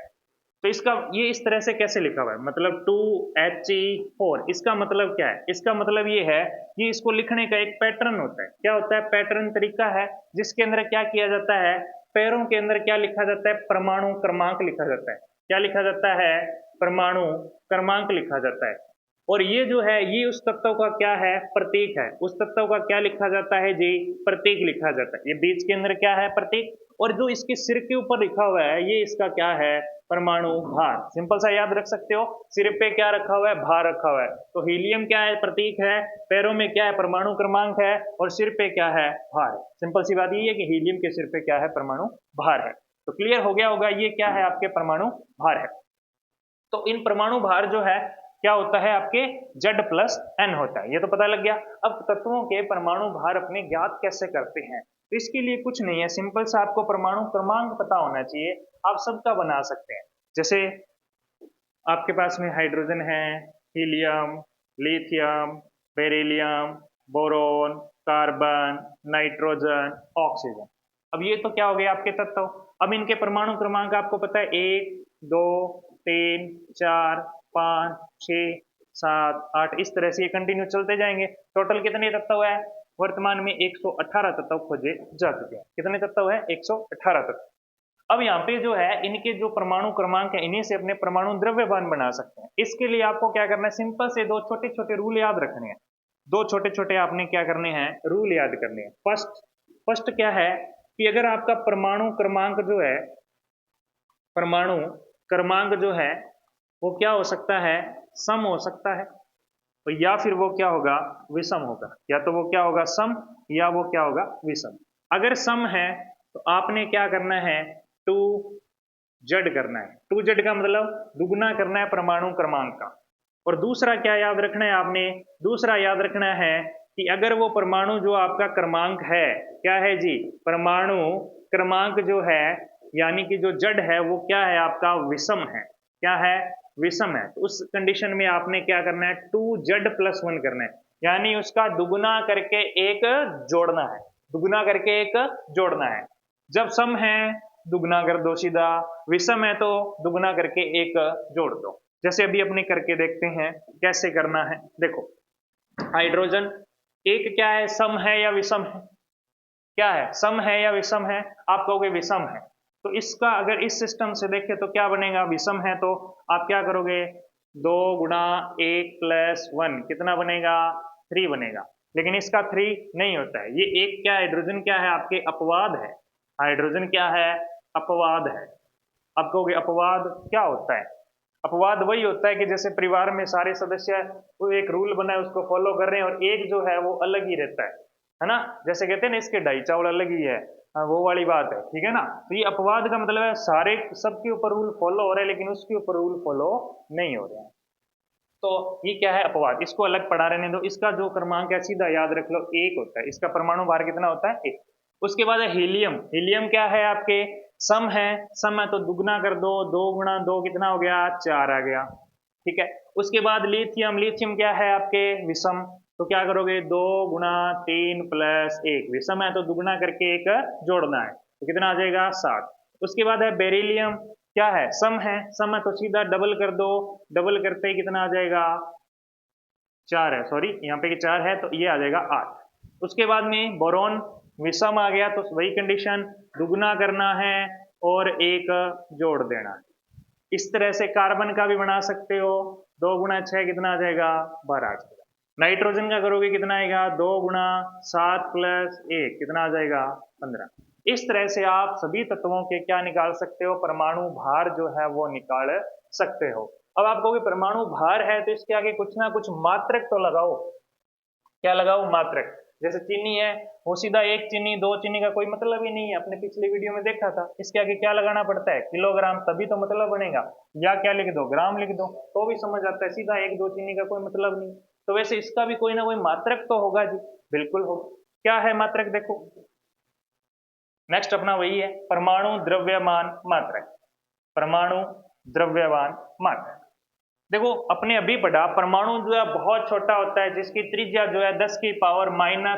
A: तो इसका ये इस तरह से कैसे लिखा हुआ है, मतलब 2He4, इसका मतलब क्या है? इसका मतलब ये है कि इसको लिखने का एक पैटर्न होता है। क्या होता है? पैटर्न तरीका है जिसके अंदर क्या किया जाता है, पैरों के अंदर क्या लिखा जाता है, परमाणु क्रमांक लिखा जाता है। क्या लिखा जाता है? परमाणु क्रमांक लिखा जाता है। और ये जो है ये उस तत्व का क्या है, प्रतीक है। उस तत्व का क्या लिखा जाता है जी, प्रतीक लिखा जाता है। ये बीच के अंदर क्या है, प्रतीक। और जो इसके सिर के ऊपर लिखा हुआ है ये इसका क्या है, परमाणु भार। सिंपल सा याद रख सकते हो, सिर पे क्या रखा हुआ है, भार रखा हुआ है। तो हीलियम क्या है, प्रतीक है, पैरों में क्या है, परमाणु क्रमांक है, और सिर पे क्या है, भार है। सिंपल सी बात ये है कि हीलियम के सिर पे क्या है, परमाणु भार है। तो क्लियर हो गया होगा ये क्या है, आपके परमाणु भार है। तो इन परमाणु भार जो है क्या होता है, आपके Z+N होता है, ये तो पता लग गया। अब तत्वों के परमाणु भार अपने ज्ञात कैसे करते हैं, तो इसके लिए कुछ नहीं है, सिंपल सा आपको परमाणु क्रमांक पता होना चाहिए, आप सबका बना सकते हैं। जैसे आपके पास में हाइड्रोजन है, helium, lithium, beryllium, boron, carbon, nitrogen, oxygen. अब ये तो क्या हो गया आपके तत्व। अब इनके परमाणु क्रमांक आपको पता है, 1, 2, 3, 4, 5, 6, 7, 8, इस तरह से ये कंटिन्यू चलते जाएंगे। टोटल कितने तत्व है, वर्तमान में 118 तत्व खोजे जा चुके हैं। कितने तत्व है, 118 तत्व। अब यहाँ पे जो है इनके जो परमाणु क्रमांक है इन्हीं से अपने परमाणु द्रव्यमान बना सकते हैं। इसके लिए आपको क्या करना है, सिंपल से दो छोटे छोटे रूल याद रखने हैं। दो छोटे छोटे आपने क्या करने हैं, रूल याद करने हैं। फर्स्ट क्या है कि अगर आपका परमाणु क्रमांक जो है, परमाणु क्रमांक जो है वो क्या हो सकता है, सम हो सकता है, तो या फिर वो क्या होगा, विषम होगा। या तो वो क्या होगा, सम, या वो क्या होगा, विषम। अगर सम है तो आपने क्या करना है, 2Z करना है। 2Z का मतलब दुगना करना है परमाणु क्रमांक का। और दूसरा क्या याद रखना है आपने, दूसरा याद रखना है कि अगर वो परमाणु जो आपका क्रमांक है, क्या है जी, परमाणु क्रमांक जो है यानी कि जो Z है वो क्या है आपका, विषम है। क्या है, विषम है। तो उस कंडीशन में आपने क्या करना है, 2Z+1 करना है, यानी उसका दुगुना करके एक जोड़ना है। दुगुना करके एक जोड़ना है। जब सम है दुगना कर दो सीधा, विषम है तो दुगना करके एक जोड़ दो। जैसे अभी अपने करके देखते हैं कैसे करना है। देखो हाइड्रोजन एक क्या है, सम है या विषम है, क्या है, सम है या विषम है, आप कहोगे विषम है। तो इसका अगर इस सिस्टम से देखें तो क्या बनेगा, विषम है तो आप क्या करोगे, 2 गुणा 1+1 कितना बनेगा, 3 बनेगा। लेकिन इसका 3 नहीं होता है, ये एक क्या, हाइड्रोजन क्या है आपके, अपवाद है। हाइड्रोजन क्या है, अपवाद है। आप कहोगे अपवाद क्या होता है, अपवाद वही होता है कि जैसे परिवार में सारे सदस्य वो एक रूल बना है उसको फॉलो कर रहे हैं और एक जो है वो अलग ही रहता है ना। जैसे कहते हैं ना इसके ढाई चावल अलग ही है, वो वाली बात है, ठीक है ना। तो ये अपवाद का मतलब है सारे सबके ऊपर रूल फॉलो हो रहे हैं लेकिन उसके ऊपर रूल फॉलो नहीं हो रहे हैं। तो ये क्या है, अपवाद, इसको अलग पढ़ा रहने दो। इसका जो क्रमांक है सीधा याद रख लो, 1 होता है। इसका परमाणु भार कितना होता है, 1। उसके बाद है हीलियम। हीलियम क्या है आपके, सम है। सम है तो दुगना कर दो, 2 गुणा 2 कितना हो गया, 4 आ गया, ठीक है। उसके बाद लिथियम। लिथियम क्या है आपके, विषम। तो क्या करोगे, 2 गुणा 3+1, विषम है तो दुगना करके एक जोड़ना है, तो कितना आ जाएगा, 7। उसके बाद है बेरिलियम। क्या है, सम है। सम है तो सीधा डबल कर दो, डबल करते ही कितना आ जाएगा, 4 है, सॉरी यहाँ पे 4 है तो ये आ जाएगा 8। उसके बाद में बोरॉन, विषम आ गया तो वही कंडीशन, दुगना करना है और एक जोड़ देना है। इस तरह से कार्बन का भी बना सकते हो, 2 गुणा 6 कितना आ जाएगा, 12 आ जाएगा। नाइट्रोजन का करोगे कितना आएगा, 2 गुणा 7+1 कितना आ जाएगा, 15। इस तरह से आप सभी तत्वों के क्या निकाल सकते हो, परमाणु भार जो है वो निकाल सकते हो। अब आप कहोगे परमाणु भार है तो इसके आगे कुछ ना कुछ मात्रक तो लगाओ। क्या लगाओ, मात्रक। जैसे चीनी है वो सीधा 1 चीनी 2 चीनी का कोई मतलब ही नहीं है, अपने पिछले वीडियो में देखा था। इसके आगे क्या लगाना पड़ता है, किलोग्राम, तभी तो मतलब बनेगा। या क्या लिख दो, ग्राम लिख दो तो भी समझ आता है, सीधा 1 2 चीनी का कोई मतलब नहीं। तो वैसे इसका भी कोई ना कोई मात्रक तो होगा जी, बिल्कुल होगा। क्या है मात्रक, देखो नेक्स्ट अपना वही है परमाणु द्रव्यमान मात्रक। परमाणु द्रव्यमान मात्रक, देखो अपने अभी पढ़ा परमाणु जो है बहुत छोटा होता है, जिसकी त्रिज्या जो है 10⁻⁹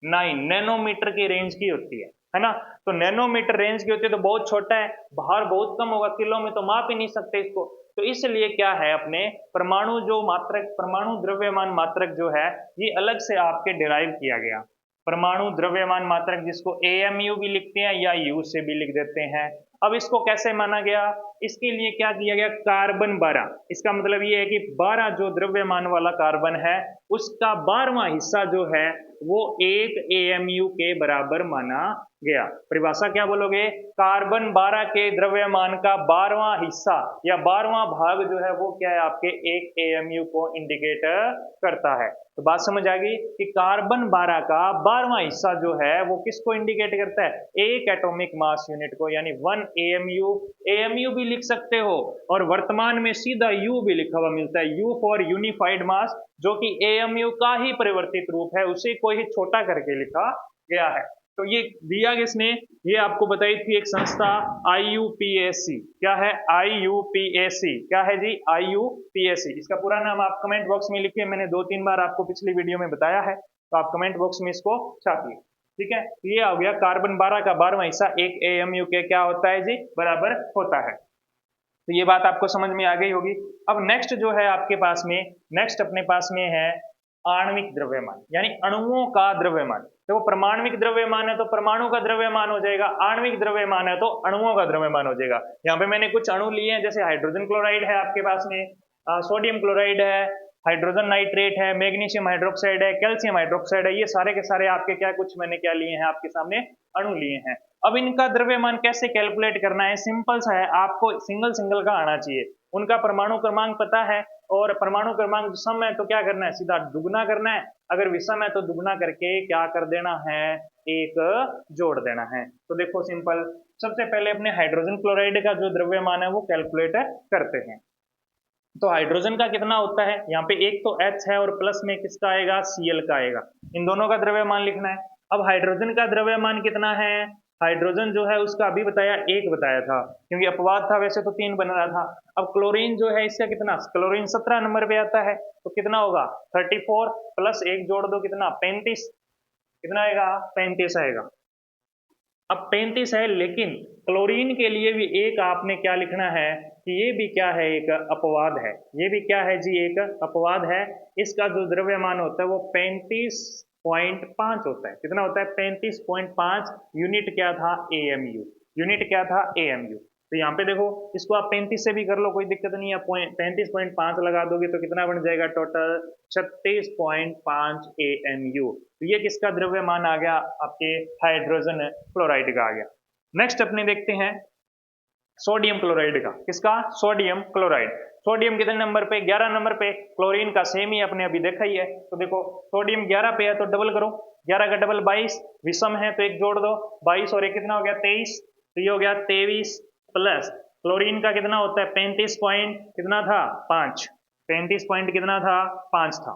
A: नैनोमीटर की रेंज की होती है ना। तो नैनोमीटर रेंज की होती है तो बहुत छोटा है, बाहर बहुत कम होगा, किलो में तो माप ही नहीं सकते इसको। तो इसलिए क्या है अपने परमाणु जो मात्रक, परमाणु द्रव्यमान मात्रक जो है ये अलग से आपके डिराइव किया गया। परमाणु द्रव्यमान मात्रक जिसको AMU भी लिखते हैं या U से भी लिख देते हैं। अब इसको कैसे माना गया, इसके लिए क्या किया गया, कार्बन 12, इसका मतलब ये है कि 12 जो द्रव्यमान वाला कार्बन है उसका 12वां हिस्सा जो है वो एक AMU के बराबर माना गया। परिभाषा क्या बोलोगे, कार्बन 12 के द्रव्यमान का 12वां हिस्सा या 12वां भाग जो है वो क्या है आपके एक AMU को इंडिकेट करता है। तो बात समझ आ गई कि कार्बन 12 का 12वां हिस्सा जो है वो किसको इंडिकेट करता है, एक एटॉमिक मास यूनिट को, यानी 1 AMU। AMU भी लिख सकते हो और वर्तमान में सीधा U भी लिखा हुआ मिलता है, U फॉर यूनिफाइड मास, जो कि AMU का ही परिवर्तित रूप है, उसे कोई छोटा करके लिखा गया है। तो ये दिया किसने, ये आपको बताई थी एक संस्था IUPAC। क्या है IUPAC, क्या है जी IUPAC। इसका पूरा नाम आप कमेंट बॉक्स में लिखिए, मैंने 2-3 बार आपको पिछली वीडियो में बताया है, तो आप कमेंट बॉक्स में इसको छापिए। ठीक है, ये आ गया कार्बन 12 का 12वां हिस्सा एक AMU के क्या होता है जी, बराबर होता है। तो ये बात आपको समझ में आ गई होगी। अब नेक्स्ट जो है आपके पास में, नेक्स्ट अपने पास में है आणविक द्रव्यमान, यानी अणुओं का द्रव्यमान। देखो परमाणविक द्रव्यमान है तो परमाणु का द्रव्यमान हो जाएगा, आणविक द्रव्यमान है तो अणुओं का द्रव्यमान हो जाएगा। यहाँ पे मैंने कुछ अणु लिए हैं, जैसे हाइड्रोजन क्लोराइड है आपके पास में, सोडियम क्लोराइड है, हाइड्रोजन नाइट्रेट है, मैग्नीशियम हाइड्रोक्साइड है, कैल्शियम हाइड्रोक्साइड है, ये सारे के सारे आपके क्या कुछ मैंने क्या लिए हैं आपके सामने अणु लिए हैं। अब इनका द्रव्यमान कैसे कैलकुलेट करना है, सिंपल सा है, आपको सिंगल सिंगल का आना चाहिए। उनका परमाणु क्रमांक पता है और परमाणु क्रमांक सम है तो क्या करना है, सीधा दुगना करना है, अगर विषम है तो दुगना करके क्या कर देना है, एक जोड़ देना है। तो देखो सिंपल, सबसे पहले अपने हाइड्रोजन क्लोराइड का जो द्रव्यमान है वो कैलकुलेट करते हैं। तो हाइड्रोजन का कितना होता है, यहाँ पे एक तो H है और प्लस में किसका आएगा, Cl का आएगा, इन दोनों का द्रव्यमान लिखना है। अब हाइड्रोजन का द्रव्यमान कितना है, हाइड्रोजन जो है उसका अभी बताया एक बताया था, क्योंकि अपवाद था, वैसे तो 3 बन रहा था। अब क्लोरीन जो है इसका कितना, क्लोरीन 17 नंबर पे आता है, तो कितना होगा 34 प्लस 1 जोड़ दो कितना 35, कितना आएगा 35 आएगा। अब 35 है, लेकिन क्लोरीन के लिए भी एक आपने क्या लिखना है कि ये भी क्या है, एक अपवाद है, ये भी क्या है जी, एक अपवाद है। इसका जो द्रव्यमान होता है वो 35.5 होता है, कितना होता है 35.5, यूनिट क्या था AMU, यूनिट क्या था AMU। तो यहाँ पे देखो इसको आप 35 से भी कर लो, कोई दिक्कत नहीं है, 35.5 लगा दोगे तो कितना बन जाएगा टोटल 36.5 AMU। तो ये किसका द्रव्यमान आ गया, आपके हाइड्रोजन क्लोराइड का आ गया। नेक्स्ट अपने देखते हैं सोडियम क्लोराइड का, किसका, सोडियम क्लोराइड। सोडियम कितने नंबर पे, 11 नंबर पे, क्लोरीन का सेम ही अपने अभी देखा ही है। तो देखो सोडियम 11 पे है तो डबल करो, 11 का डबल 22, विषम है तो एक जोड़ दो, 22 और एक कितना हो गया 23, तो ये हो गया 23 प्लस क्लोरीन का कितना होता है 35 पॉइंट कितना था 5, 35 पॉइंट कितना था 5 था,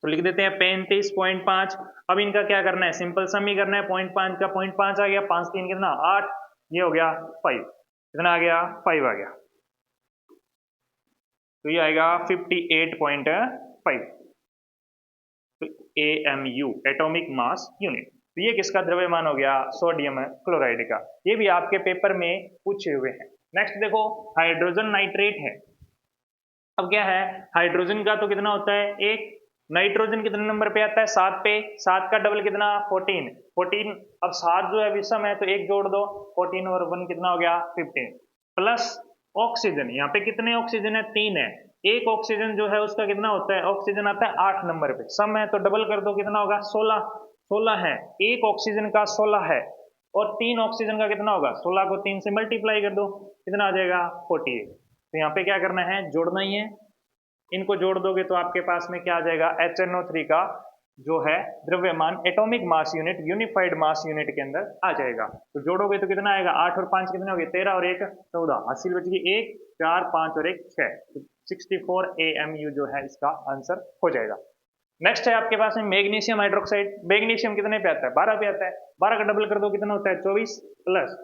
A: तो लिख देते हैं 35.5। अब इनका क्या करना है, सिंपल सम ही करना है, 0.5 का 0.5 आ गया, 5 3 कितना 8, ये हो गया 5, कितना आ गया 5 आ गया, तो ये आएगा 58.5 AMU एटॉमिक मास यूनिट। तो ये किसका द्रव्यमान हो गया, सोडियम क्लोराइड का, ये भी आपके पेपर में पूछे हुए हैं। नेक्स्ट देखो हाइड्रोजन नाइट्रेट है। अब क्या है, हाइड्रोजन का तो कितना होता है एक, नाइट्रोजन कितने नंबर पे आता है 7 पे, 7 का डबल कितना 14, अब 7 जो है विषम है तो एक जोड़ दो, 14 और 1 कितना हो गया 15 प्लस ऑक्सीजन, यहाँ पे कितने ऑक्सीजन है 3 है, एक ऑक्सीजन जो है उसका कितना होता है, ऑक्सीजन आता है 8 नंबर पे, सम है तो डबल कर दो कितना होगा 16 है, एक ऑक्सीजन का 16 है और 3 ऑक्सीजन का कितना होगा, 16 को 3 से मल्टीप्लाई कर दो कितना आ जाएगा 48। तो यहाँ पे क्या करना है, जोड़ना ही है, इनको जोड़ दोगे तो आपके पास में क्या आ जाएगा HNO3 का जो है द्रव्यमान atomic mass unit unified mass unit के अंदर आ जाएगा। तो जोड़ोगे तो कितना आएगा 8 और 5 कितने हो गए 13 और 1 14, हासिल बच गई 1 4 5 और 1 6, तो 64 AMU जो है इसका आंसर हो जाएगा। नेक्स्ट है आपके पास में मैग्नीशियम हाइड्रोक्साइड। मैग्नीशियम कितने पे आता है? 12 पे आता है। 12 का डबल कर दो कितना होता है? 24 प्लस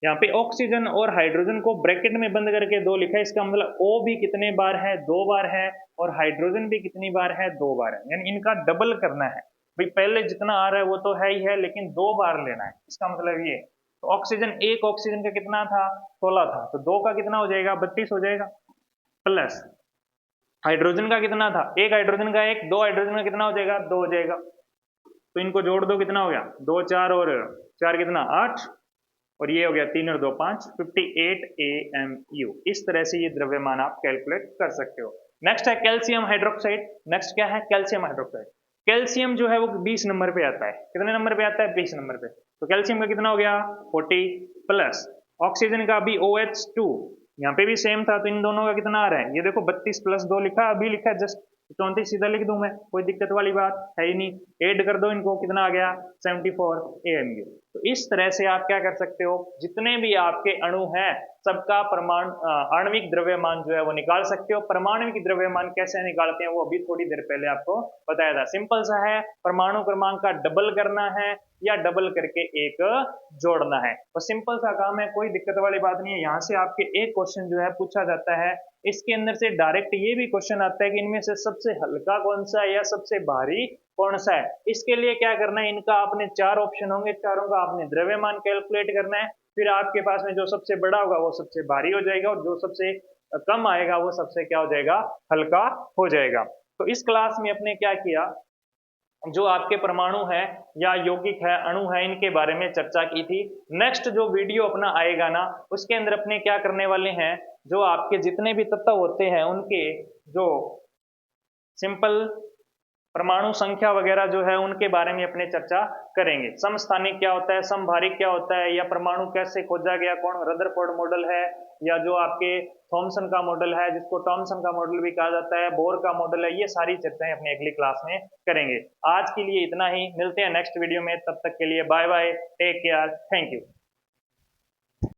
A: यहाँ पे ऑक्सीजन और हाइड्रोजन को ब्रैकेट में बंद करके 2 लिखा है। इसका मतलब O भी कितने बार है? 2 बार है। और हाइड्रोजन भी कितनी बार है? 2 बार है। यानी इनका डबल करना है भाई। पहले जितना आ रहा है वो तो है ही है, लेकिन 2 बार लेना है। इसका मतलब ये तो ऑक्सीजन, एक ऑक्सीजन का कितना था? 16 था। तो 2 का कितना हो जाएगा? 32 हो जाएगा। प्लस हाइड्रोजन का कितना था? एक हाइड्रोजन का एक, 2 हाइड्रोजन का कितना हो जाएगा? 2 हो जाएगा। तो इनको जोड़ दो, कितना हो गया? 2 4 और 4 कितना? 8 और ये हो गया 3 और 2 5, 58 AMU। इस तरह से ये द्रव्यमान आप कैलकुलेट कर सकते हो। नेक्स्ट है कैल्शियम हाइड्रोक्साइड। नेक्स्ट क्या है? Calcium hydroxide. कैल्शियम जो है वो 20 नंबर पे आता है। कितने नंबर पे आता है? 20 नंबर पे। तो कैल्शियम का कितना हो गया? 40 प्लस ऑक्सीजन का भी OH2, यहाँ पे भी सेम था। तो इन दोनों का कितना आ रहा है? ये देखो 32 प्लस 2 लिखा, अभी लिखा जस्ट 34 सीधा लिख दूं मैं, कोई दिक्कत वाली बात है ही नहीं। ऐड कर दो इनको, कितना आ गया? 74 AMU। तो इस तरह से आप क्या कर सकते हो? जितने भी आपके अणु हैं सबका आणविक द्रव्यमान जो है वो निकाल सकते हो। परमाणविक द्रव्यमान कैसे निकालते हैं वो अभी थोड़ी देर पहले आपको बताया था। सिंपल सा है, परमाणु क्रमांक का डबल करना है या डबल करके एक जोड़ना है। तो सिंपल सा काम है, कोई दिक्कत वाली बात नहीं है। यहाँ से आपके एक क्वेश्चन जो है पूछा जाता है, इसके अंदर से डायरेक्ट ये भी क्वेश्चन आता है कि इनमें से सबसे हल्का कौन सा है या सबसे भारी कौन सा है। इसके लिए क्या करना है? इनका आपने 4 ऑप्शन होंगे, चारों का आपने द्रव्यमान कैलकुलेट करना है। फिर आपके पास में जो सबसे बड़ा होगा वो सबसे भारी हो जाएगा, और जो सबसे कम आएगा वो सबसे क्या हो जाएगा? हल्का हो जाएगा। तो इस क्लास में अपने क्या किया, जो आपके परमाणु है या यौगिक है, अणु है, इनके बारे में चर्चा की थी। नेक्स्ट जो वीडियो अपना आएगा ना, उसके अंदर अपने क्या करने वाले हैं, जो आपके जितने भी तत्व होते हैं उनके जो सिंपल परमाणु संख्या वगैरह जो है उनके बारे में अपने चर्चा करेंगे। समस्थानिक क्या होता है, समभारिक क्या होता है, या परमाणु कैसे खोजा गया, कौन रदरफोर्ड मॉडल है, या जो आपके थॉमसन का मॉडल है जिसको टॉमसन का मॉडल भी कहा जाता है, बोर का मॉडल है, ये सारी चर्चाएं अपनी अगली क्लास में करेंगे। आज के लिए इतना ही, मिलते हैं नेक्स्ट वीडियो में। तब तक के लिए bye bye, take care, thank you.